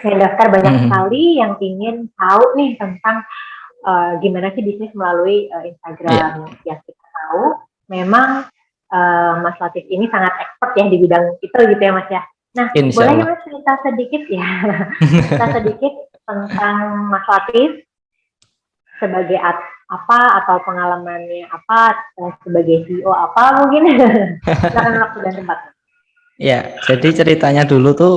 yang daftar banyak sekali yang ingin tahu nih tentang gimana sih bisnis melalui Instagram. Iya, Yang kita tahu memang Mas Latif ini sangat expert ya di bidang itu gitu ya Mas ya. Nah, insya boleh ya Allah. Mas cerita sedikit ya, cerita sedikit tentang Mas Latif sebagai apa atau pengalamannya apa sebagai CEO apa mungkin. Silakan waktu dan tempat. Ya, jadi ceritanya dulu tuh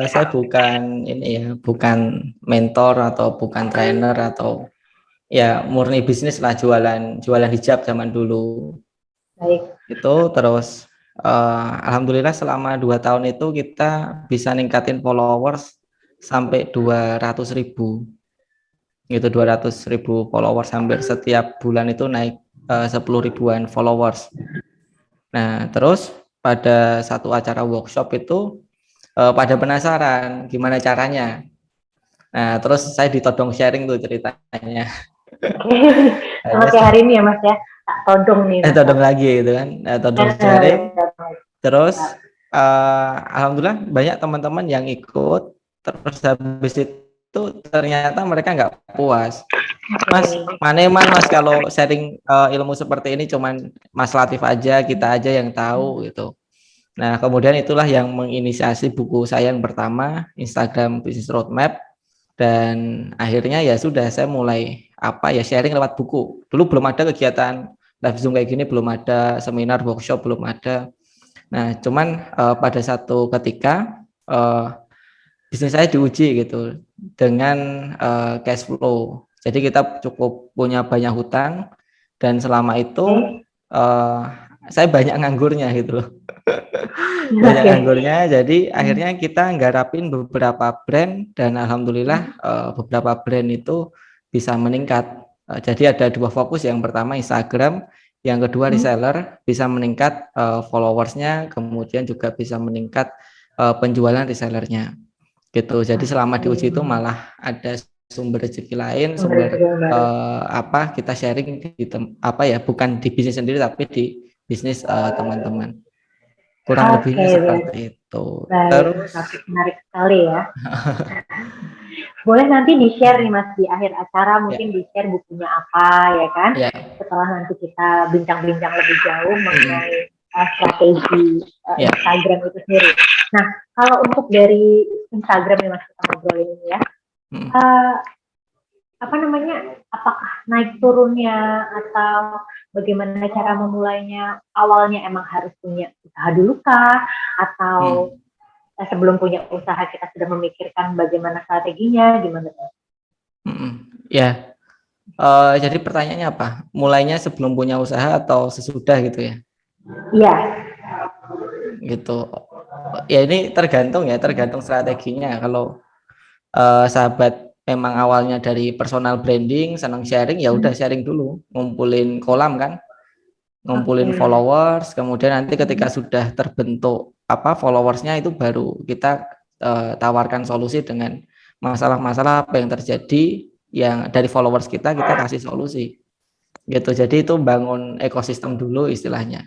saya bukan ini ya, bukan mentor atau bukan trainer atau ya murni bisnis lah, jualan jualan hijab zaman dulu. Baik. Itu terus alhamdulillah selama 2 tahun itu kita bisa ningkatin followers sampai 200.000 gitu, 200.000 followers, hampir setiap bulan itu naik 10 ribuan followers. Nah terus pada satu acara workshop itu pada penasaran gimana caranya. Nah terus saya ditodong sharing tuh ceritanya. Oke. Sama Akhirnya kayak hari ini ya Mas ya. Tak todong nih Mas. todong lagi gitu kan, todong sharing. Terus alhamdulillah banyak teman-teman yang ikut. Terus habis itu ternyata mereka nggak puas. Mas, maneman Mas kalau sharing ilmu seperti ini cuman Mas Latif aja, kita aja yang tahu gitu. Nah, kemudian itulah yang menginisiasi buku saya yang pertama, Instagram Business Roadmap, dan akhirnya ya sudah saya mulai sharing lewat buku. Dulu belum ada kegiatan live Zoom kayak gini, belum ada seminar, workshop, belum ada. Nah, cuman pada satu ketika bisnis saya diuji gitu dengan cash flow. Jadi kita cukup punya banyak hutang dan selama itu uh, saya banyak nganggurnya gitu loh. Banyak Oke. nganggurnya, jadi akhirnya kita nggarapin beberapa brand dan alhamdulillah beberapa brand itu bisa meningkat. Jadi ada dua fokus, yang pertama Instagram, yang kedua reseller, bisa meningkat followersnya, kemudian juga bisa meningkat penjualan resellernya gitu. Jadi selama diuji itu malah ada sumber rezeki lain, sumber kita sharing di bukan di bisnis sendiri tapi di bisnis teman-teman. Kurang Oke, lebihnya seperti itu. baik, Terus menarik sekali ya. Boleh nanti di-share nih Mas di akhir acara, ya, mungkin di-share bukunya apa ya kan? ya, Setelah nanti kita bincang-bincang lebih jauh mengenai strategi ya, Instagram itu sendiri. Nah, kalau untuk dari Instagram nih Mas kita ngobrolin ini ya, uh, apa namanya? Apakah naik turunnya atau bagaimana cara memulainya? Awalnya emang harus punya usaha dulu kah? Atau sebelum punya usaha kita sudah memikirkan bagaimana strateginya, gimana? ya. Jadi pertanyaannya apa? Mulainya sebelum punya usaha atau sesudah gitu ya? Iya. Gitu. Ya ini tergantung strateginya. Kalau sahabat memang awalnya dari personal branding, senang sharing, ya udah sharing dulu, ngumpulin kolam kan, ngumpulin followers, kemudian nanti ketika sudah terbentuk followersnya itu baru kita tawarkan solusi dengan masalah-masalah apa yang terjadi yang dari followers kita kasih solusi gitu. Jadi itu bangun ekosistem dulu istilahnya,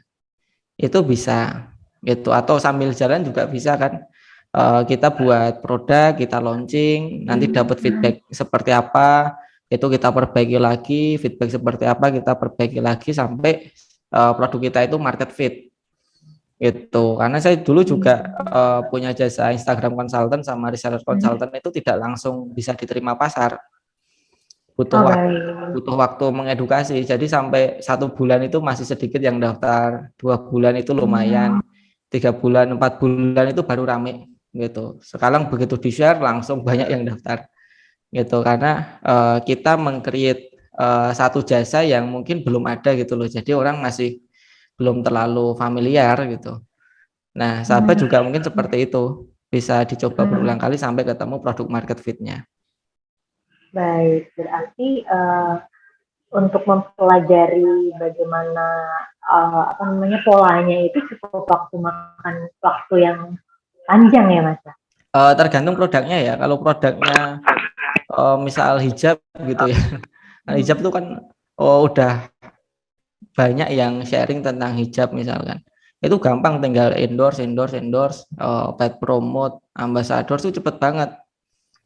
itu bisa gitu. Atau sambil jalan juga bisa kan, kita buat produk, kita launching, nanti dapat feedback seperti apa, itu kita perbaiki lagi, feedback seperti apa kita perbaiki lagi sampai produk kita itu market fit gitu. Karena saya dulu juga punya jasa Instagram consultant sama reseller consultant, itu tidak langsung bisa diterima pasar, butuh Oh, waktu baik. butuh waktu mengedukasi. Jadi sampai 1 bulan itu masih sedikit yang daftar, 2 bulan itu lumayan, 3 bulan, 4 bulan itu baru rame gitu. Sekarang begitu di share langsung banyak yang daftar gitu, karena kita meng-create satu jasa yang mungkin belum ada gitu loh. Jadi orang masih belum terlalu familiar gitu. Nah, sahabat juga mungkin seperti itu, bisa dicoba berulang kali sampai ketemu produk market fit-nya. Baik, berarti untuk mempelajari bagaimana polanya itu cukup waktu yang panjang ya Mas. Tergantung produknya ya. Kalau produknya misal hijab gitu ya, hijab itu kan udah banyak yang sharing tentang hijab misalkan, Itu gampang, tinggal endorse, paid promote, ambassador itu cepet banget.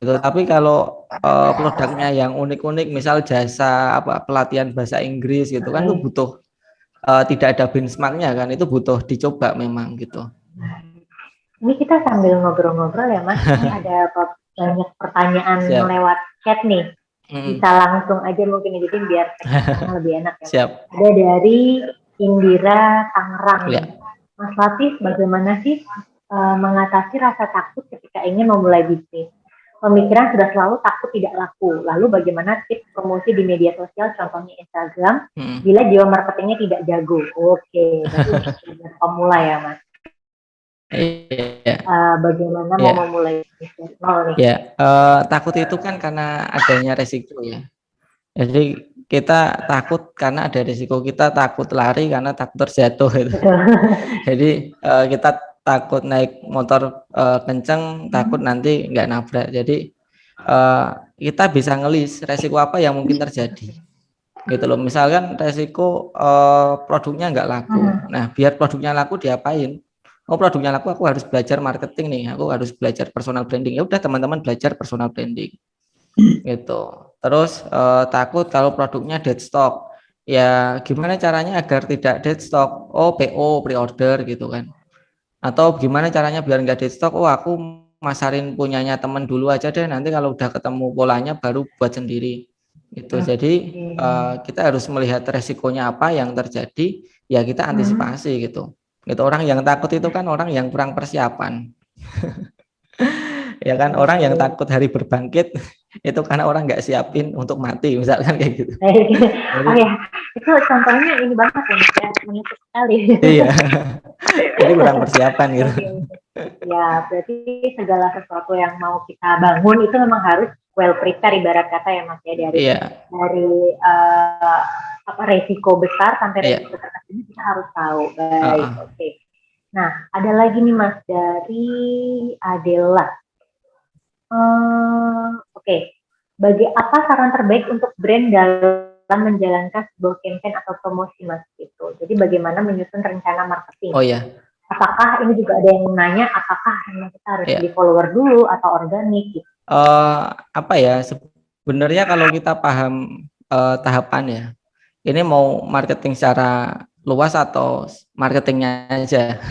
Gitu. Tapi kalau produknya yang unik-unik, misal jasa apa pelatihan bahasa Inggris gitu kan, itu butuh tidak ada benchmarknya kan, itu butuh dicoba memang gitu. Ini kita sambil ngobrol-ngobrol ya Mas, ini ada banyak pertanyaan lewat chat nih. Bisa langsung aja mungkin jadi biar lebih enak ya. Siap. Ada dari Indira Tangerang. Ya. Mas Latif, bagaimana sih mengatasi rasa takut ketika ingin memulai bisnis? Pemikiran sudah selalu takut tidak laku. Lalu bagaimana tips promosi di media sosial, contohnya Instagram, bila jiwa marketingnya tidak jago? Oke, berarti pemula ya Mas. Bagaimana mau memulai bisnis nol nih? Ya, takut itu kan karena adanya resiko ya. Jadi kita takut karena ada resiko, kita takut lari karena takut terjatuh gitu. Jadi kita takut naik motor kenceng, takut nanti nggak nabrak. Jadi kita bisa ngelis resiko apa yang mungkin terjadi gitu loh. Misalkan resiko produknya nggak laku. Nah, biar produknya laku diapain? Oh, produknya laku, aku harus belajar marketing nih, aku harus belajar personal branding. Ya udah, teman-teman belajar personal branding gitu. Terus takut kalau produknya dead stock, ya gimana caranya agar tidak dead stock? Oh, PO, pre-order gitu kan. Atau gimana caranya biar nggak dead stock? Oh, aku masarin punyanya teman dulu aja deh, nanti kalau udah ketemu polanya baru buat sendiri gitu. Jadi kita harus melihat resikonya apa yang terjadi, ya kita antisipasi gitu. Gitu. Orang yang takut itu kan orang yang kurang persiapan. Ya kan, orang yang takut hari berbangkit itu karena orang nggak siapin untuk mati, misalkan kayak gitu. Oh ya, itu contohnya ini banget ya, menutup sekali. Iya, jadi kurang persiapan gitu. Ya, berarti segala sesuatu yang mau kita bangun itu memang harus well prepare, ibarat kata ya Mas ya, dari apa resiko besar sampai resiko terkecil kita harus tahu. Baik, oke. Nah, ada lagi nih Mas dari Adela. Oke. Bagi apa saran terbaik untuk brand dalam menjalankan sebuah campaign atau promosi Mas itu? Jadi bagaimana menyusun rencana marketing? Oh ya. Apakah ini juga ada yang nanya apakah kita harus di follower dulu atau organik gitu? Apa ya, sebenarnya kalau kita paham tahapan ya, ini mau marketing secara luas atau marketingnya aja.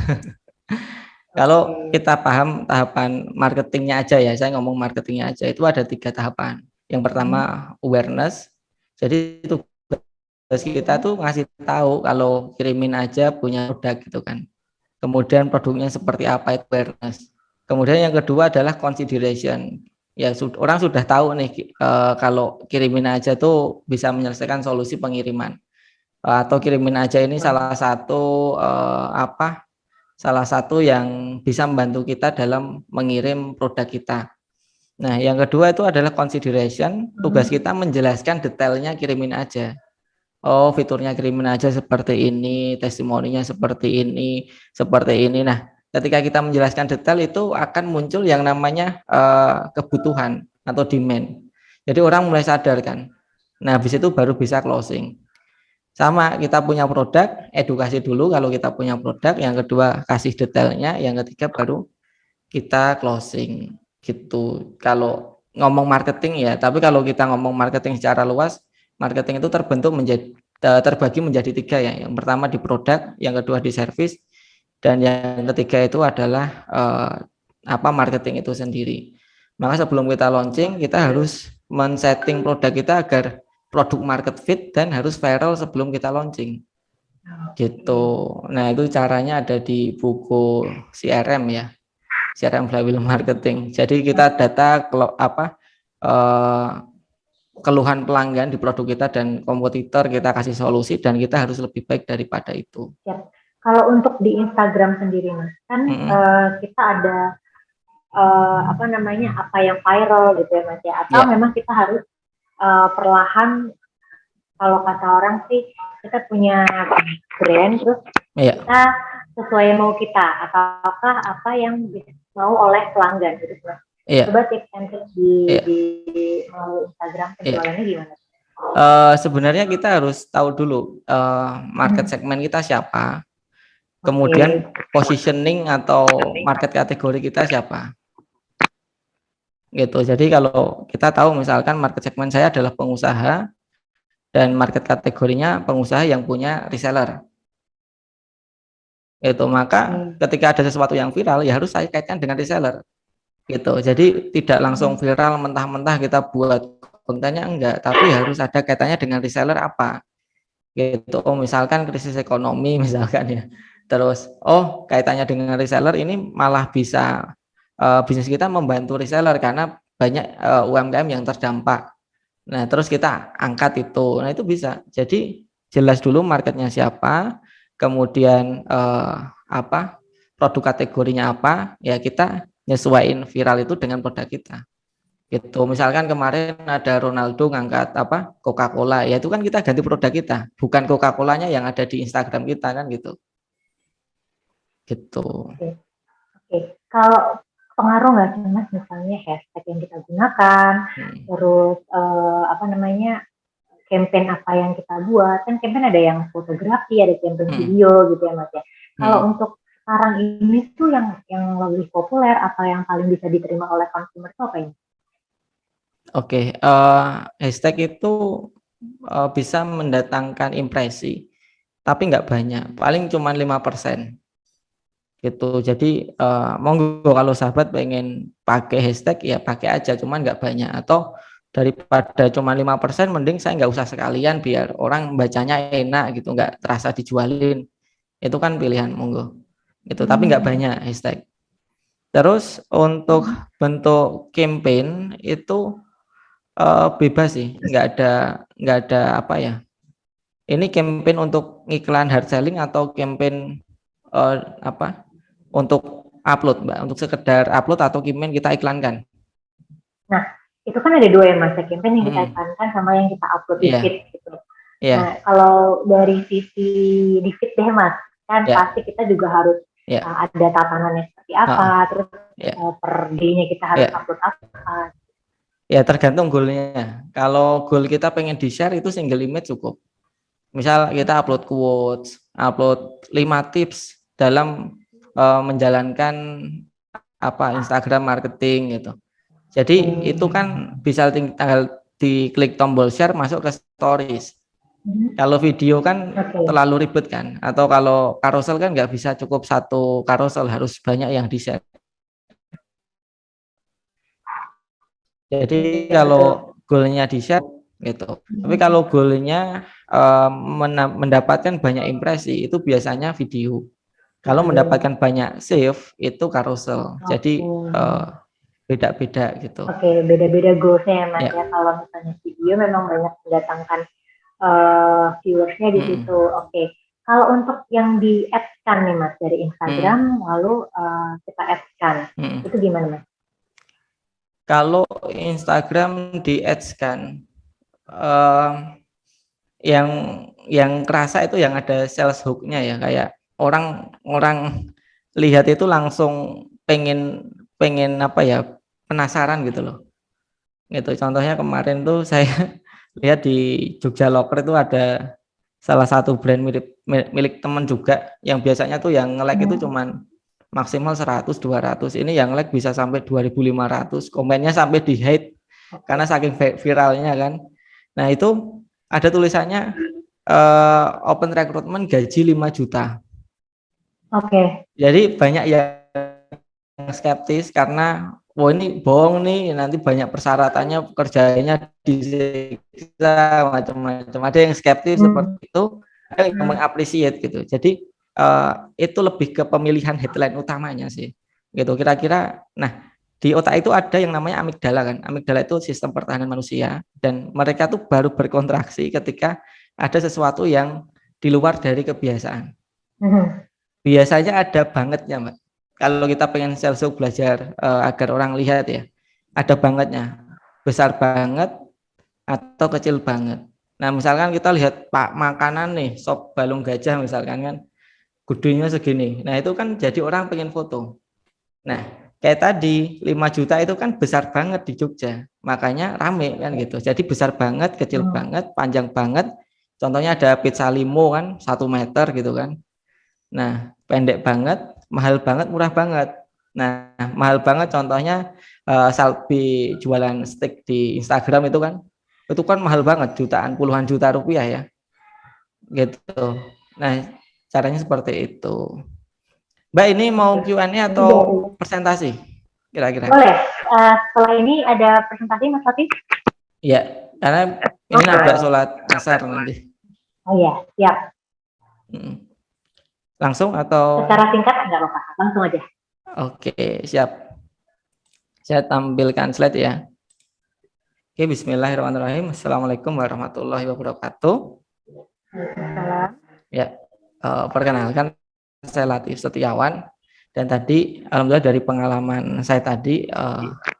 Kalau kita paham tahapan marketingnya aja ya, saya ngomong marketingnya aja, itu ada 3 tahapan. Yang pertama awareness, jadi tugas kita tuh ngasih tahu kalau kirimin aja punya produk gitu kan. Kemudian produknya seperti apa, itu awareness. Kemudian yang kedua adalah consideration. Ya orang sudah tahu nih kalau kirimin aja tuh bisa menyelesaikan solusi pengiriman. Atau kirimin aja ini salah satu yang bisa membantu kita dalam mengirim produk kita. Nah, yang kedua itu adalah consideration. Tugas kita menjelaskan detailnya kirimin aja. Oh, fiturnya kirimin aja seperti ini, testimoninya seperti ini, seperti ini. Nah, ketika kita menjelaskan detail itu akan muncul yang namanya kebutuhan atau demand. Jadi orang mulai sadar kan. Nah, habis itu baru bisa closing. Sama, kita punya produk, edukasi dulu kalau kita punya produk. Yang kedua kasih detailnya, yang ketiga baru kita closing gitu. Kalau ngomong marketing ya, tapi kalau kita ngomong marketing secara luas, marketing itu terbagi menjadi 3 ya. Yang pertama di produk, yang kedua di service, dan yang ketiga itu adalah marketing itu sendiri. Maka sebelum kita launching, kita harus men-setting produk kita agar produk market fit dan harus viral sebelum kita launching gitu. Nah, itu caranya ada di buku CRM ya, CRM Flywheel Marketing. Jadi kita data keluhan pelanggan di produk kita dan kompetitor, kita kasih solusi dan kita harus lebih baik daripada itu. Ya. Kalau untuk di Instagram sendiri Mas, kan kita ada apa yang viral gitu ya Mas ya, atau memang kita harus perlahan, kalau kata orang sih kita punya brand terus kita sesuai mau kita, ataukah apa yang mau oleh pelanggan gitu Mas. Coba tips and tricks di Instagram penjualannya gimana? Sebenarnya kita harus tahu dulu market segmen kita siapa. kemudian positioning atau market kategori kita siapa gitu. Jadi kalau kita tahu misalkan market segmen saya adalah pengusaha dan market kategorinya pengusaha yang punya reseller itu, maka ketika ada sesuatu yang viral ya harus saya kaitkan dengan reseller gitu. Jadi tidak langsung viral mentah-mentah kita buat kontennya, enggak, tapi harus ada kaitannya dengan reseller apa gitu. Oh misalkan krisis ekonomi misalkan ya, terus oh kaitannya dengan reseller ini malah bisa bisnis kita membantu reseller karena banyak UMKM yang terdampak. Nah terus kita angkat itu, nah itu bisa. Jadi jelas dulu marketnya siapa, kemudian apa produk kategorinya apa, ya kita nyesuaiin viral itu dengan produk kita gitu. Misalkan kemarin ada Ronaldo ngangkat apa Coca-Cola, ya itu kan kita ganti produk kita, bukan Coca-Colanya yang ada di Instagram kita kan gitu. Oke. Kalau pengaruh nggak sih Mas misalnya hashtag yang kita gunakan, terus apa namanya campaign apa yang kita buat, kan campaign ada yang fotografi, ada campaign video gitu ya Mas ya. Kalau untuk sekarang ini tuh yang lebih populer atau yang paling bisa diterima oleh consumer itu apa ini? Oke, hashtag itu bisa mendatangkan impresi, tapi nggak banyak, paling cuma 5% gitu. Jadi monggo kalau sahabat pengen pakai hashtag ya pakai aja, cuman nggak banyak. Atau daripada cuma 5%, mending saya nggak usah sekalian biar orang bacanya enak gitu, nggak terasa dijualin. Itu kan pilihan, monggo gitu, tapi nggak banyak hashtag. Terus untuk bentuk campaign itu bebas sih, nggak ada apa ya, ini campaign untuk iklan hard selling atau campaign apa untuk upload Mbak, untuk sekedar upload atau campaign kita iklankan. Nah itu kan ada dua ya Mas, campaign yang kita iklankan sama yang kita upload di feed gitu. Nah kalau dari sisi di feed deh Mas, kan pasti kita juga harus ada tatanannya seperti apa, terus per day-nya kita harus upload apa. Ya tergantung goalnya. Kalau goal kita pengen di share itu single image cukup. Misal kita upload quotes, upload 5 tips dalam menjalankan apa Instagram marketing gitu. Jadi itu kan bisa tinggal diklik tombol share masuk ke stories. Kalau video kan terlalu ribet kan, atau kalau carousel kan nggak bisa cukup satu carousel, harus banyak yang di share. Jadi kalau goalnya di share gitu, tapi kalau goalnya mendapatkan banyak impresi itu biasanya video. Kalau mendapatkan banyak save itu carousel. Jadi beda-beda gitu. Oke, beda-beda goalsnya ya Mas ya. Kalau misalnya video memang banyak mendatangkan viewersnya di situ. Oke. Kalau untuk yang di ads-kan nih Mas dari Instagram, lalu kita ads-kan, itu gimana Mas? Kalau Instagram di ads kan yang kerasa itu yang ada sales hook-nya ya, kayak orang lihat itu langsung pengen apa ya, penasaran gitu loh. Gitu. Contohnya kemarin tuh saya lihat di Jogja Locker itu ada salah satu brand milik teman juga yang biasanya tuh yang nge-like itu cuman maksimal 100-200, ini yang like bisa sampai 2.500, komennya sampai di hate karena saking viralnya kan. Nah itu ada tulisannya open recruitment gaji 5 juta. Oke. Jadi banyak yang skeptis karena wah ini bohong nih, nanti banyak persyaratannya, pekerjaannya disiksa macam-macam. Ada yang skeptis seperti itu, ada yang mengapresiasi gitu. Jadi itu lebih ke pemilihan headline utamanya sih gitu kira-kira. Nah di otak itu ada yang namanya amigdala kan. Amigdala itu sistem pertahanan manusia, dan mereka tuh baru berkontraksi ketika ada sesuatu yang di luar dari kebiasaan. Biasanya ada bangetnya Mbak, kalau kita pengen sales hook belajar agar orang lihat ya, ada bangetnya, besar banget atau kecil banget. Nah misalkan kita lihat pak makanan nih, sop balung gajah misalkan kan, gedenya segini. Nah itu kan jadi orang pengen foto. Nah kayak tadi 5 juta itu kan besar banget di Jogja, makanya rame kan gitu. Jadi besar banget, kecil banget, panjang banget. Contohnya ada pizza limo kan 1 meter gitu kan. Nah, pendek banget, mahal banget, murah banget. Nah, mahal banget contohnya Salbi jualan steak di Instagram itu kan mahal banget, jutaan, puluhan juta rupiah ya, gitu. Nah, caranya seperti itu. Mbak, ini mau Q&A Jadi atau dari presentasi kira-kira? boleh. Setelah ini ada presentasi Mas Fatih? Ya, karena ini nabrak Oke. sholat asar nanti. Oh ya, siap. Langsung atau? Secara singkat nggak apa-apa, langsung aja. Oke, siap. Saya tampilkan slide ya. Oke, bismillahirrahmanirrahim. Assalamualaikum warahmatullahi wabarakatuh. Salam. Ya, perkenalkan saya Latif Setiawan. Dan tadi, alhamdulillah dari pengalaman saya tadi,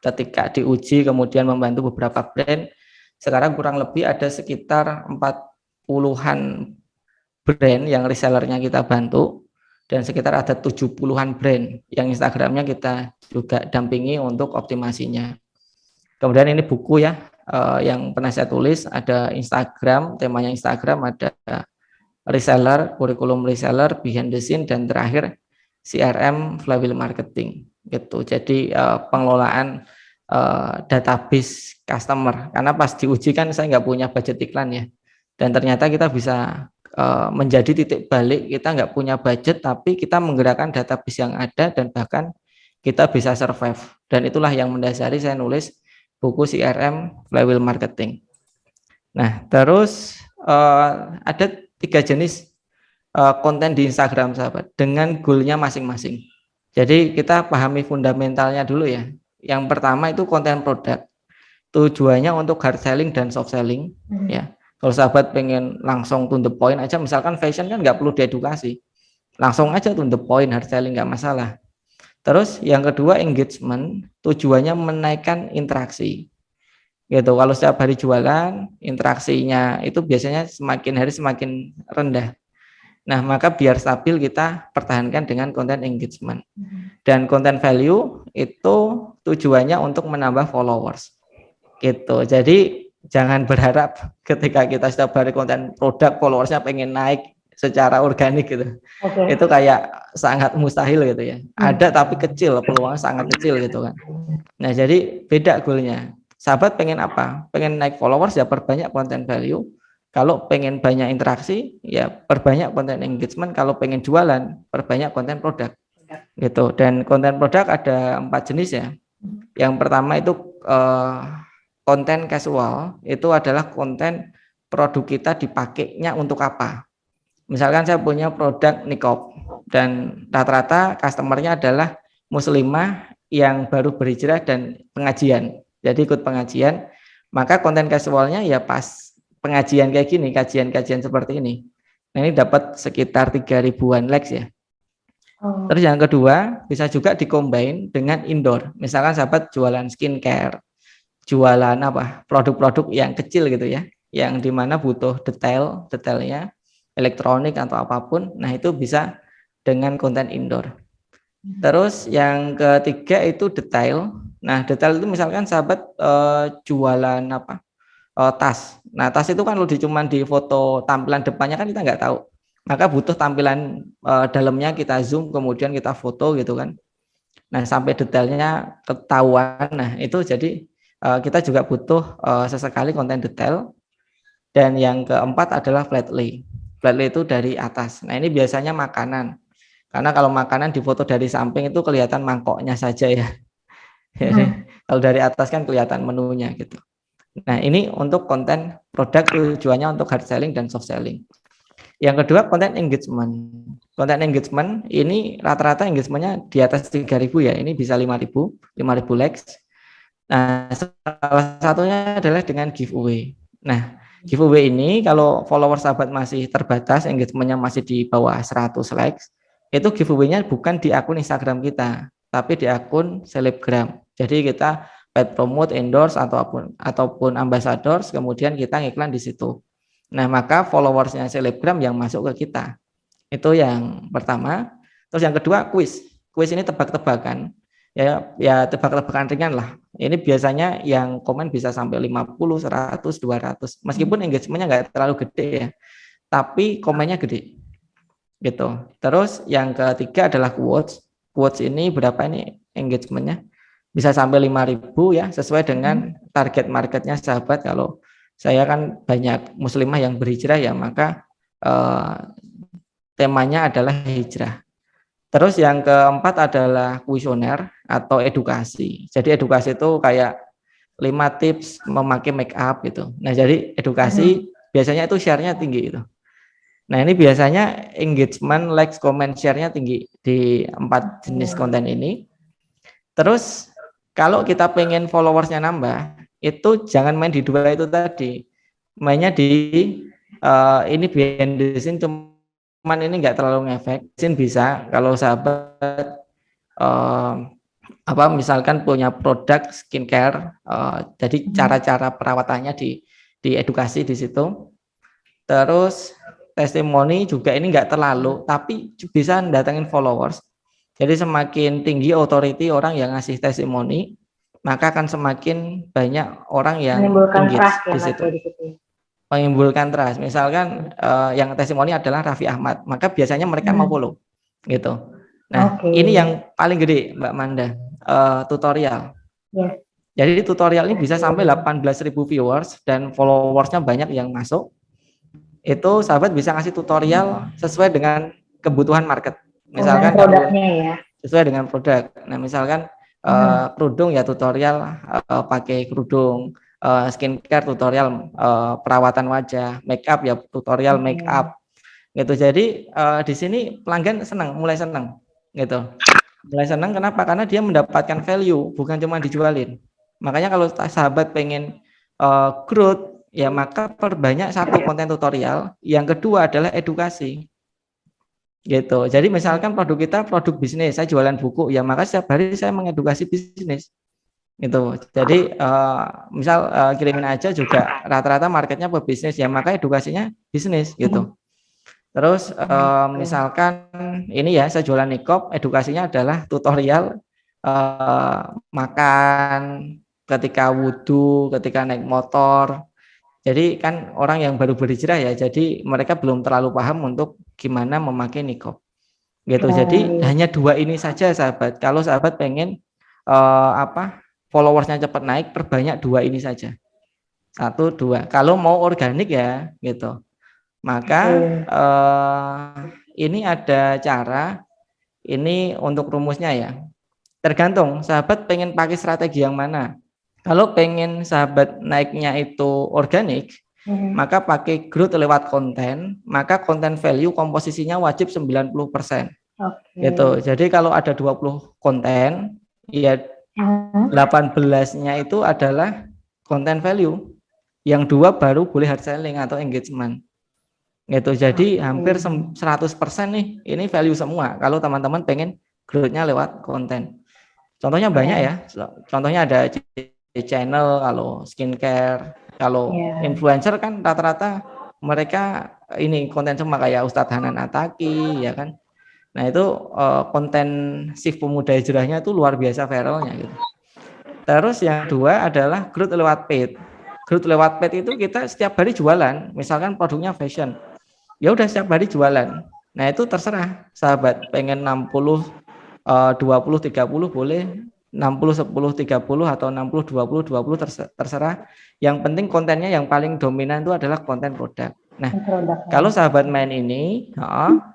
ketika diuji kemudian membantu beberapa brand, sekarang kurang lebih ada sekitar 40-an brand yang resellernya kita bantu, dan sekitar ada 70-an brand yang Instagramnya kita juga dampingi untuk optimasinya. Kemudian ini buku ya, yang pernah saya tulis, ada Instagram, temanya Instagram, ada reseller, kurikulum reseller, behind the scene, dan terakhir CRM flywheel marketing gitu. Jadi pengelolaan database customer, karena pas diuji kan saya nggak punya budget iklan ya, dan ternyata kita bisa menjadi titik balik, kita nggak punya budget tapi kita menggerakkan database yang ada dan bahkan kita bisa survive, dan itulah yang mendasari saya nulis buku CRM flywheel marketing. Nah, terus ada 3 jenis konten di Instagram sahabat dengan goalnya masing-masing. Jadi kita pahami fundamentalnya dulu ya. Yang pertama itu konten produk, tujuannya untuk hard selling dan soft selling ya. Kalau sahabat pengen langsung to the point aja, misalkan fashion kan nggak perlu diedukasi, langsung aja to the point, hard selling nggak masalah. Terus yang kedua engagement, tujuannya menaikkan interaksi gitu. Kalau setiap hari jualan, interaksinya itu biasanya semakin hari semakin rendah. Nah, maka biar stabil kita pertahankan dengan konten engagement. Dan konten value itu tujuannya untuk menambah followers. Gitu. Jadi jangan berharap ketika kita setiap hari konten produk followersnya pengen naik secara organik gitu. Okay. Itu kayak sangat mustahil gitu ya. Ada tapi kecil, peluangnya sangat kecil gitu kan. Nah, jadi beda goalnya. Sahabat pengen apa? Pengen naik followers ya perbanyak konten value. Kalau pengen banyak interaksi, ya perbanyak konten engagement. Kalau pengen jualan, perbanyak konten produk. Gitu. Dan konten produk ada 4 jenis ya. Yang pertama itu konten casual. Itu adalah konten produk kita dipakainya untuk apa. Misalkan saya punya produk niqab dan rata-rata customernya adalah muslimah yang baru berhijrah dan pengajian. Jadi ikut pengajian, maka konten casualnya ya pas pengajian kayak gini, kajian-kajian seperti ini. Nah, ini dapat sekitar 3.000-an likes ya. Terus yang kedua, bisa juga dikombin dengan indoor. Misalkan sahabat jualan skincare, jualan apa? Produk-produk yang kecil gitu ya, yang dimana butuh detailnya, elektronik atau apapun. Nah, itu bisa dengan konten indoor. Terus yang ketiga itu detail. Nah, detail itu misalkan sahabat jualan apa? Tas. Nah, tas itu kan kalau cuma di foto tampilan depannya kan kita nggak tahu. Maka butuh tampilan dalamnya kita zoom, kemudian kita foto gitu kan. Nah, sampai detailnya ketahuan. Nah, itu jadi kita juga butuh sesekali konten detail. Dan yang keempat adalah flat lay. Flat lay itu dari atas. Nah, ini biasanya makanan. Karena kalau makanan difoto dari samping itu kelihatan mangkoknya saja ya. Kalau dari atas kan kelihatan menunya gitu. Nah, ini untuk konten produk, tujuannya untuk hard selling dan soft selling. Yang kedua konten engagement. Konten engagement ini rata-rata engagementnya di atas 3.000 ya. Ini bisa 5.000 likes. Nah, salah satunya adalah dengan giveaway. Nah, giveaway ini kalau follower sahabat masih terbatas, engagementnya masih di bawah 100 likes, itu giveaway-nya bukan di akun Instagram kita, tapi di akun selebgram. Jadi kita paid promote, endorse ataupun ambassadors, kemudian kita ngiklan di situ. Nah, maka followersnya selebgram yang masuk ke kita. Itu yang pertama. Terus yang kedua quiz. Quiz ini tebak-tebakan. Ya tebak-tebakan ringan lah. Ini biasanya yang komen bisa sampai 50, 100, 200. Meskipun engagementnya nggak terlalu gede ya. Tapi komennya gede. gitu. Terus yang ketiga adalah quotes. Quotes ini berapa ini engagementnya? Bisa sampai 5.000 ya, sesuai dengan target marketnya sahabat. Kalau saya kan banyak muslimah yang berhijrah ya, maka temanya adalah hijrah. Terus yang keempat adalah kuesioner atau edukasi. Jadi edukasi itu kayak 5 tips memakai make up gitu. Nah, jadi edukasi biasanya itu share-nya tinggi itu. Nah, ini biasanya engagement, likes, comment, share-nya tinggi di 4 jenis konten ini. Terus kalau kita pengen followersnya nambah, itu jangan main di 2 itu tadi. Mainnya di ini behind the scene, cuman ini nggak terlalu ngefek. Scene bisa kalau sahabat misalkan punya produk skincare, jadi cara-cara perawatannya di edukasi di situ. Terus testimoni juga ini nggak terlalu, tapi bisa datangin followers. Jadi semakin tinggi authority orang yang ngasih testimoni, maka akan semakin banyak orang yang menimbulkan engage trust ya, di Mas, situ. ya, di situ. Menimbulkan trust. Misalkan yang testimoni adalah Raffi Ahmad, maka biasanya mereka mau follow, gitu. Nah, ini yang paling gede, Mbak Manda, tutorial. Yes. Jadi tutorial ini bisa sampai 18.000 viewers dan followersnya banyak yang masuk. Itu sahabat bisa ngasih tutorial sesuai dengan kebutuhan market. Misalkan produknya ya. Sesuai dengan produk. Nah, misalkan kerudung ya tutorial pakai kerudung, skincare tutorial perawatan wajah, make up ya tutorial make up. Gitu. Jadi di sini pelanggan mulai senang gitu. Mulai senang kenapa? Karena dia mendapatkan value, bukan cuma dijualin. Makanya kalau sahabat pengen growth, ya maka perbanyak satu konten tutorial, yang kedua adalah edukasi. Gitu. Jadi misalkan produk kita produk bisnis, saya jualan buku, ya maka setiap hari saya mengedukasi bisnis. Gitu. Jadi misal kirimin aja juga rata-rata marketnya pebisnis, ya maka edukasinya bisnis gitu. Terus misalkan ini ya saya jualan niqab, edukasinya adalah tutorial makan, ketika wudhu, ketika naik motor. Jadi kan orang yang baru berhijrah ya, jadi mereka belum terlalu paham untuk gimana memakai niqab. Gitu. Jadi hanya 2 ini saja sahabat. Kalau sahabat pengen followersnya cepat naik, perbanyak 2 ini saja. 1, 2. Kalau mau organik ya gitu. Maka ini ada cara, ini untuk rumusnya ya. Tergantung sahabat pengen pakai strategi yang mana. Kalau pengen sahabat naiknya itu organik, maka pakai growth lewat konten, maka konten value komposisinya wajib 90%. Gitu. Jadi kalau ada 20 konten, ya 18-nya itu adalah konten value. Yang 2 baru boleh hard selling atau engagement. Gitu. Jadi hampir 100% nih ini value semua kalau teman-teman pengen growth-nya lewat konten. Contohnya banyak ya. Contohnya ada channel, kalau skincare, kalau influencer kan rata-rata mereka ini konten semua kayak Ustadz Hanan Ataki ya kan. Nah itu konten shift pemuda hijrahnya itu luar biasa viralnya gitu. Terus yang kedua adalah growth lewat paid. Growth lewat paid itu kita setiap hari jualan, misalkan produknya fashion. Ya udah setiap hari jualan. Nah itu terserah sahabat pengen 60 20 30 boleh, 60 10 30 atau 60 20 20 terserah. Yang penting kontennya yang paling dominan itu adalah konten produk. Nah, kalau sahabat main ini,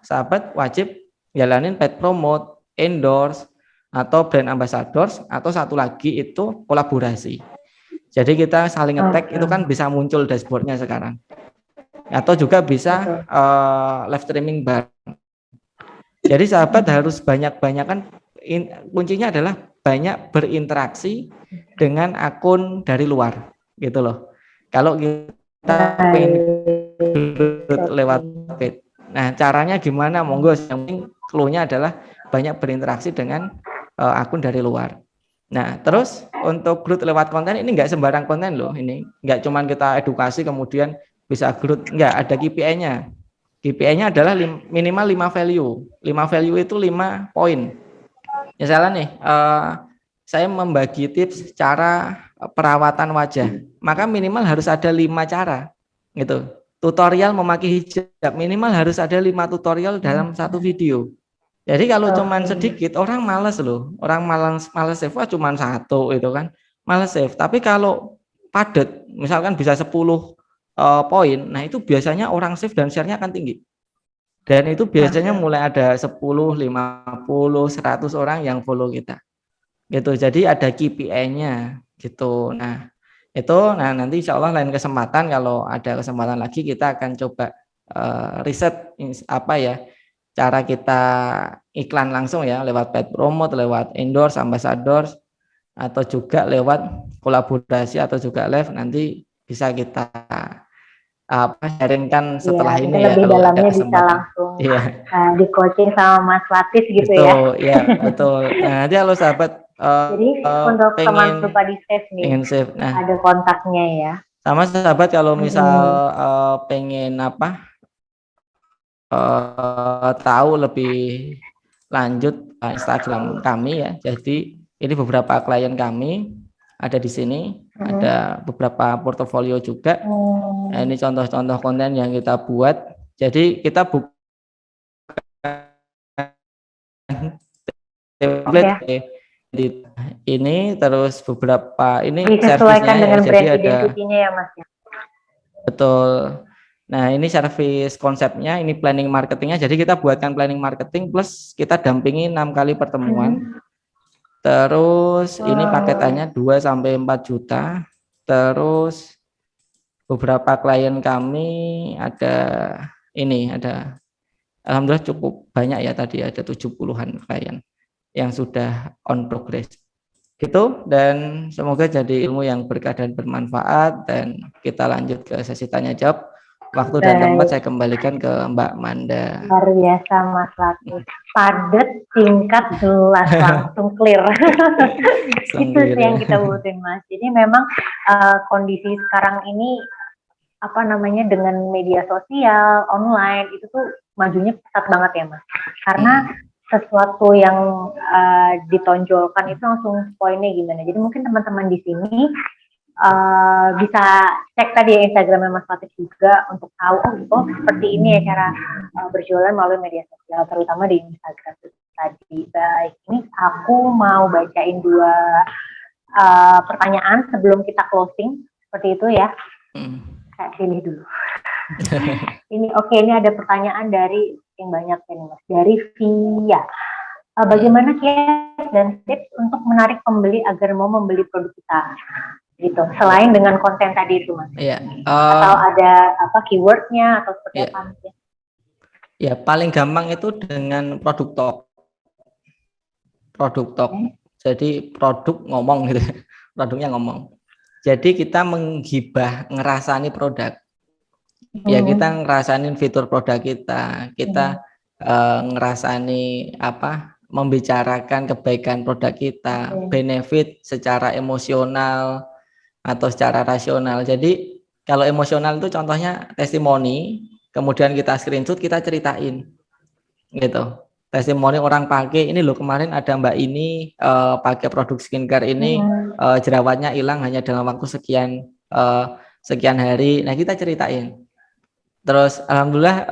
sahabat wajib jalanin paid promote, endorse atau brand ambassadors, atau satu lagi itu kolaborasi. Jadi kita saling nge-tag, itu kan bisa muncul dashboardnya sekarang. Atau juga bisa live streaming bareng. Jadi sahabat harus banyak-banyakan, kuncinya adalah banyak berinteraksi dengan akun dari luar, gitu loh. Kalau kita pengen lewat paid, nah caranya gimana? Monggo, yang penting clue-nya adalah banyak berinteraksi dengan akun dari luar. Nah, terus untuk growth lewat konten ini nggak sembarang konten loh, ini nggak cuman kita edukasi kemudian bisa growth, nggak, ada KPI-nya. KPI-nya adalah minimal 5 value. 5 value itu 5 poin. Misalnya nih, saya membagi tips cara perawatan wajah, maka minimal harus ada 5 cara, gitu. tutorial memakai hijab, minimal harus ada 5 tutorial dalam satu video. Jadi kalau cuman sedikit, orang males loh, orang males save, wah cuman satu itu kan, males save. Tapi kalau padat, misalkan bisa 10 poin, nah itu biasanya orang save dan share-nya akan tinggi. Dan itu biasanya mulai ada 10, 50, 100 orang yang follow kita. Gitu. Jadi ada KPI-nya gitu. Nah, itu nanti insya Allah lain kesempatan kalau ada kesempatan lagi kita akan coba riset apa ya, cara kita iklan langsung ya, lewat paid promote, lewat endorse, ambassadors, atau juga lewat kolaborasi atau juga live, nanti bisa kita sharingkan setelah ini ya, lebih kalau ada dalamnya bisa kesempatan. langsung Iya. di coaching sama Mas Latif gitu Betul, ya. Betul. Nah, nanti kalau sahabat Jadi untuk teman lupa di save nih, save, nah, ada kontaknya ya. sama sahabat kalau misal pengen tahu lebih lanjut Instagram kami ya. Jadi ini beberapa klien kami ada di sini, ada beberapa portofolio juga. Nah, ini contoh-contoh konten yang kita buat. Jadi kita bukan template ini, terus beberapa ini disesuaikan dengan ya, brand identity-nya ya Mas ya. Betul. Nah, ini service konsepnya, ini planning marketingnya. Jadi kita buatkan planning marketing plus kita dampingi 6 kali pertemuan. Terus ini paketannya 2 sampai 4 juta. Terus beberapa klien kami ada alhamdulillah cukup banyak ya, tadi ada 70-an klien yang sudah on progress. Gitu, dan semoga jadi ilmu yang berkah dan bermanfaat, dan kita lanjut ke sesi tanya jawab. Waktu dan tempat saya kembalikan ke Mbak Manda. Luar biasa Mas Latif, padat, singkat, jelas, langsung clear. Itu sih yang kita butuhin Mas. Jadi memang kondisi sekarang ini dengan media sosial, online, itu tuh majunya pesat banget ya Mas. Karena sesuatu yang ditonjolkan itu langsung poinnya gimana. Jadi mungkin teman-teman di sini bisa cek tadi ya Instagramnya Mas Latif juga untuk tahu seperti ini ya cara berjualan melalui media sosial, terutama di Instagram tadi. Baik, ini aku mau bacain 2 pertanyaan sebelum kita closing, seperti itu ya. Saya pilih dulu. Ini ada pertanyaan dari yang banyak ini Mas, dari Via. Bagaimana kiat dan tips untuk menarik pembeli agar mau membeli produk kita? Gitu, selain dengan konten tadi itu Mas. Atau ada keywordnya atau seperti apa? Ya, paling gampang itu dengan produk talk. Jadi produk ngomong gitu. Produknya ngomong. Jadi kita menghibah, ngerasani produk. Ya, kita ngerasain fitur produk kita. Kita ngerasani membicarakan kebaikan produk kita, benefit secara emosional atau secara rasional. Jadi kalau emosional itu contohnya testimoni, kemudian kita screenshot, kita ceritain gitu. Testimoni orang pakai, ini loh kemarin ada mbak ini pakai produk skincare ini, jerawatnya hilang hanya dalam waktu sekian hari. Nah, kita ceritain. Terus alhamdulillah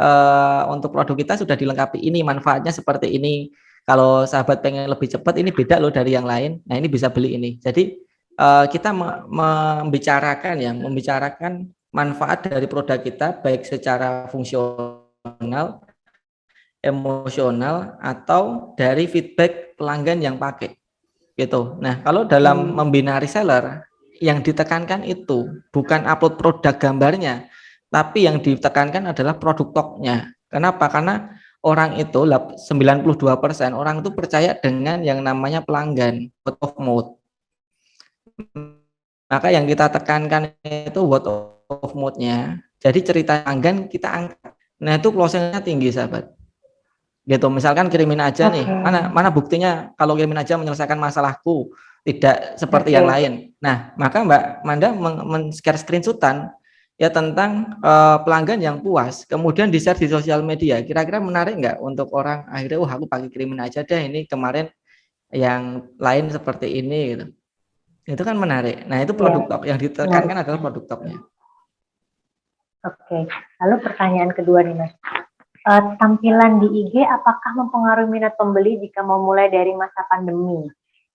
untuk produk kita sudah dilengkapi ini, manfaatnya seperti ini. Kalau sahabat pengen lebih cepat, ini beda loh dari yang lain. Nah, ini bisa beli ini. Jadi kita membicarakan manfaat dari produk kita, baik secara fungsional, emosional, atau dari feedback pelanggan yang pakai gitu. Nah, kalau dalam membina reseller, yang ditekankan itu bukan upload produk gambarnya, tapi yang ditekankan adalah produk talk-nya. Kenapa? Karena orang itu 92% orang itu percaya dengan yang namanya pelanggan, word of mouth. Maka yang kita tekankan itu word of mouth-nya. Jadi cerita pelanggan kita angkat. Nah, itu closing-nya tinggi, sahabat. Gitu, misalkan kirimin aja nih, mana buktinya kalau kirimin aja menyelesaikan masalahku, tidak seperti yang lain. Nah, maka Mbak Manda men-share screenshotan ya tentang pelanggan yang puas, kemudian di-share di sosial media. Kira-kira menarik nggak untuk orang akhirnya, aku pakai kirimin aja deh, ini kemarin yang lain seperti ini gitu. Itu kan menarik. Nah, itu produk talk, yang ditekankan adalah produk talknya. Oke. Lalu pertanyaan kedua nih Mas. Tampilan di IG apakah mempengaruhi minat pembeli jika mau mulai dari masa pandemi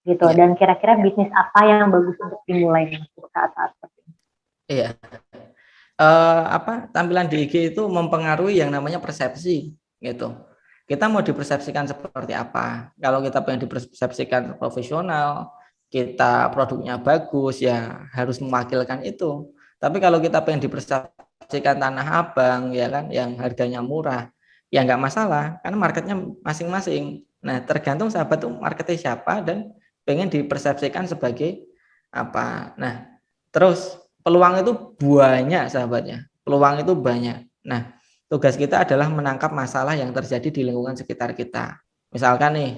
gitu? Iya, Dan kira-kira bisnis apa yang bagus untuk dimulai untuk saat-saat seperti ini? iya. Tampilan di IG itu mempengaruhi yang namanya persepsi gitu. Kita mau dipersepsikan seperti apa? Kalau kita pengen dipersepsikan profesional, kita produknya bagus, ya harus mewakilkan itu. Tapi kalau kita pengen dipersepsikan tanah abang, ya kan, yang harganya murah, ya nggak masalah, karena marketnya masing-masing. Nah, tergantung sahabat tuh marketnya siapa dan pengen dipersepsikan sebagai apa. Nah, terus peluang itu banyak sahabatnya, peluang itu banyak. Nah, tugas kita adalah menangkap masalah yang terjadi di lingkungan sekitar kita. Misalkan nih,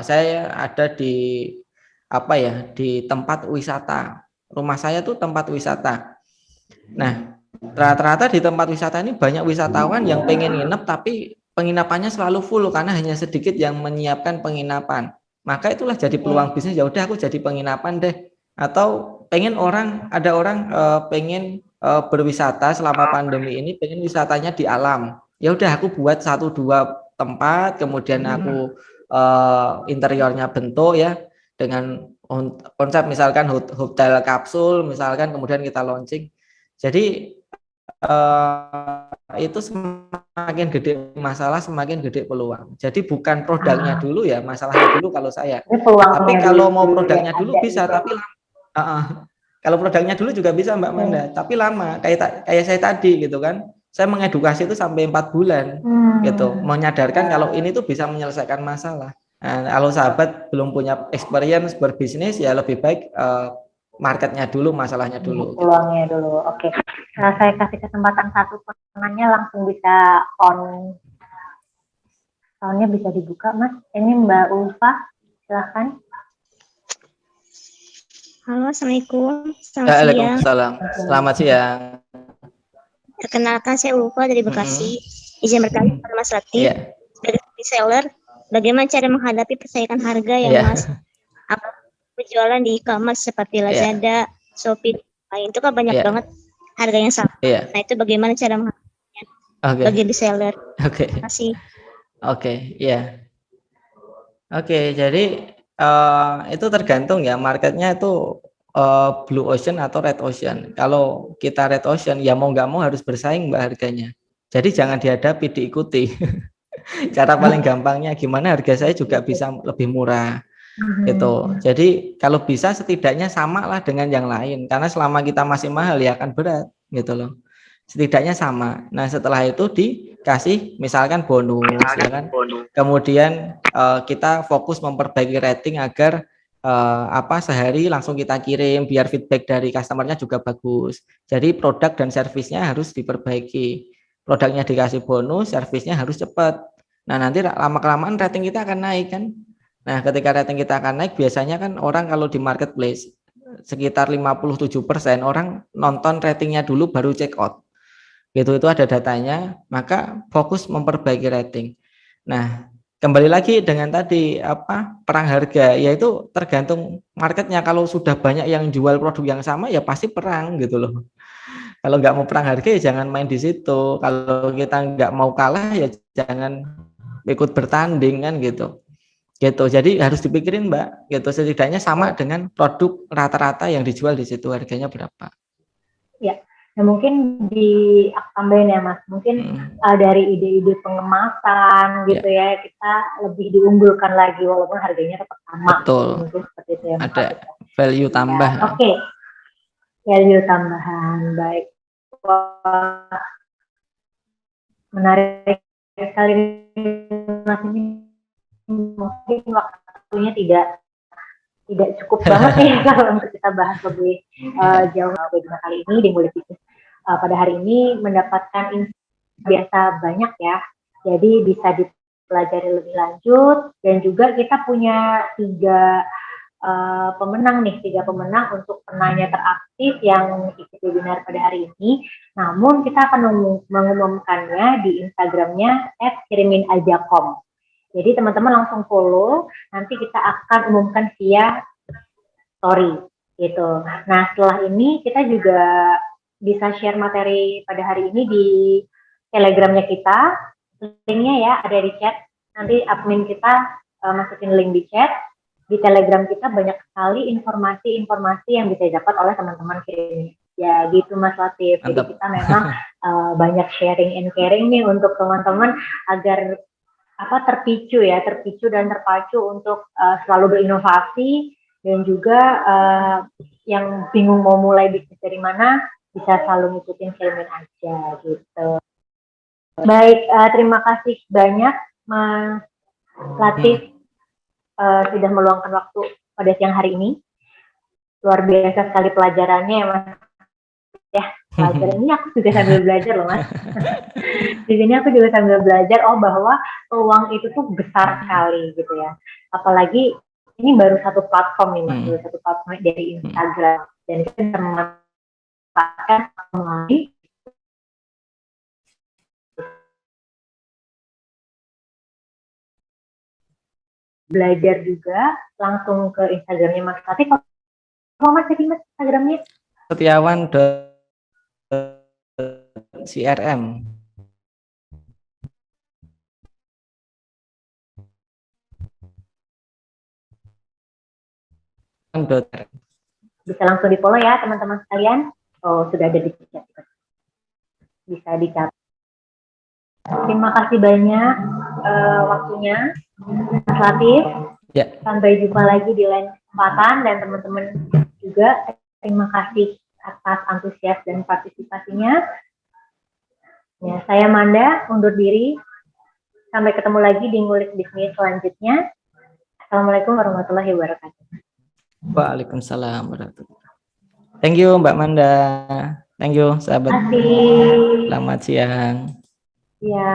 saya ada di tempat wisata. Rumah saya tuh tempat wisata. Nah, rata-rata di tempat wisata ini banyak wisatawan yang pengen nginep tapi penginapannya selalu full karena hanya sedikit yang menyiapkan penginapan. Maka itulah jadi peluang bisnis. Ya udah aku jadi penginapan deh. Atau ada orang pengen berwisata selama pandemi ini, pengen wisatanya di alam. Ya udah aku buat 1-2 tempat, kemudian aku interiornya bentuk ya dengan konsep misalkan hotel kapsul misalkan, kemudian kita launching. Jadi itu semakin gede masalah, semakin gede peluang. Jadi bukan produknya dulu ya, masalahnya dulu kalau saya. Ini Tapi peluangnya kalau mau dulu yang produknya dulu ada bisa, gitu. tapi kalau produknya dulu juga bisa Mbak Manda, tapi lama. Kayak saya tadi gitu kan. Saya mengedukasi itu sampai 4 bulan gitu, menyadarkan kalau ini tuh bisa menyelesaikan masalah. Nah, kalau sahabat belum punya experience berbisnis ya lebih baik marketnya dulu, masalahnya dulu gitu. Peluangnya dulu. Oke. Nah, saya kasih kesempatan satu penanya langsung bisa on. Soalnya bisa dibuka, Mas. Ini Mbak Ulfa, silahkan. Halo, Assalamualaikum. Selamat siang. Waalaikumsalam. Selamat siang. Perkenalkan, saya Ulfa dari Bekasi. Izin bertanya kepada Mas Latif, sebagai reseller, bagaimana cara menghadapi persaingan harga ya, Mas? Apa penjualan di e-commerce seperti Lazada, Shopee, lain itu kan banyak banget harganya sama. Nah, itu bagaimana cara menghadapinya bagi reseller? Terima kasih. Jadi itu tergantung ya, marketnya itu blue ocean atau red ocean. Kalau kita red ocean ya mau nggak mau harus bersaing Mbak harganya. Jadi jangan dihadapi, diikuti. Cara paling gampangnya gimana harga saya juga bisa lebih murah gitu. Jadi kalau bisa setidaknya sama lah dengan yang lain, karena selama kita masih mahal ya akan berat gitu loh. Setidaknya sama. Nah, setelah itu dikasih misalkan bonus ya kan. Kemudian kita fokus memperbaiki rating agar sehari langsung kita kirim biar feedback dari customernya juga bagus. Jadi produk dan servisnya harus diperbaiki. Produknya dikasih bonus, servisnya harus cepat. Nah, nanti lama-kelamaan rating kita akan naik kan. Nah, ketika rating kita akan naik, biasanya kan orang kalau di marketplace sekitar 57% orang nonton ratingnya dulu baru check out. Gitu, itu ada datanya, maka fokus memperbaiki rating. Nah, kembali lagi dengan tadi perang harga, yaitu tergantung marketnya. Kalau sudah banyak yang jual produk yang sama ya pasti perang gitu loh. Kalau nggak mau perang harga ya jangan main di situ. Kalau kita nggak mau kalah ya jangan ikut bertanding kan gitu. Gitu. Jadi harus dipikirin Mbak, gitu, setidaknya sama dengan produk rata-rata yang dijual di situ harganya berapa. Ya. Nah, mungkin aku tambahin ya Mas, mungkin dari ide-ide pengemasan gitu ya, kita lebih diunggulkan lagi walaupun harganya tetap sama. Betul. Mungkin seperti itu ya. Ada value tambah. Oke. Value tambahan, baik. Wah, menarik sekali Mas, ini mungkin waktunya tidak cukup banget nih kalau untuk kita bahas lebih jauh webinar kali ini di Mulai Bisnis. Pada hari ini mendapatkan biasa banyak ya, jadi bisa dipelajari lebih lanjut, dan juga kita punya tiga pemenang untuk penanya teraktif yang ikut webinar pada hari ini. Namun kita akan mengumumkannya di Instagramnya @kiriminaja.com. Jadi teman-teman langsung follow, nanti kita akan umumkan via story gitu. Nah, setelah ini kita juga bisa share materi pada hari ini di Telegramnya kita. Linknya ya ada di chat. Nanti admin kita masukin link di chat. Di Telegram kita banyak sekali informasi-informasi yang bisa didapat oleh teman-teman kirim. Ya gitu Mas Latif. Jadi kita memang banyak sharing and caring nih untuk teman-teman agar terpicu dan terpacu untuk selalu berinovasi, dan juga yang bingung mau mulai bisnis dari mana bisa selalu ngikutin Filmin aja gitu. Baik, terima kasih banyak Mas Latif sudah meluangkan waktu pada siang hari ini. Luar biasa sekali pelajarannya ya Mas. Ya, pelajaran ini aku juga sambil belajar loh Mas. Di sini aku juga sambil belajar bahwa peluang itu tuh besar sekali gitu ya. Apalagi ini baru satu platform nih Mas, baru satu platform dari Instagram, dan kita bisa memanfaatkan melalui belajar juga langsung ke Instagramnya Mas Latif. Kalau Mas tadi Mas Instagramnya Setiawan.crm. Bisa langsung di follow ya teman-teman sekalian. Sudah ada di chat, bisa dicatat. Terima kasih banyak waktunya Mas Latif. Ya. Sampai jumpa lagi di lain kesempatan, dan teman-teman juga terima kasih atas antusias dan partisipasinya. Ya, saya Manda undur diri. Sampai ketemu lagi di Ngulik Bisnis selanjutnya. Assalamualaikum warahmatullahi wabarakatuh. Waalaikumsalam warahmatullahi wabarakatuh. Thank you Mbak Manda. Thank you sahabat. Terima kasih. Selamat siang. Ya.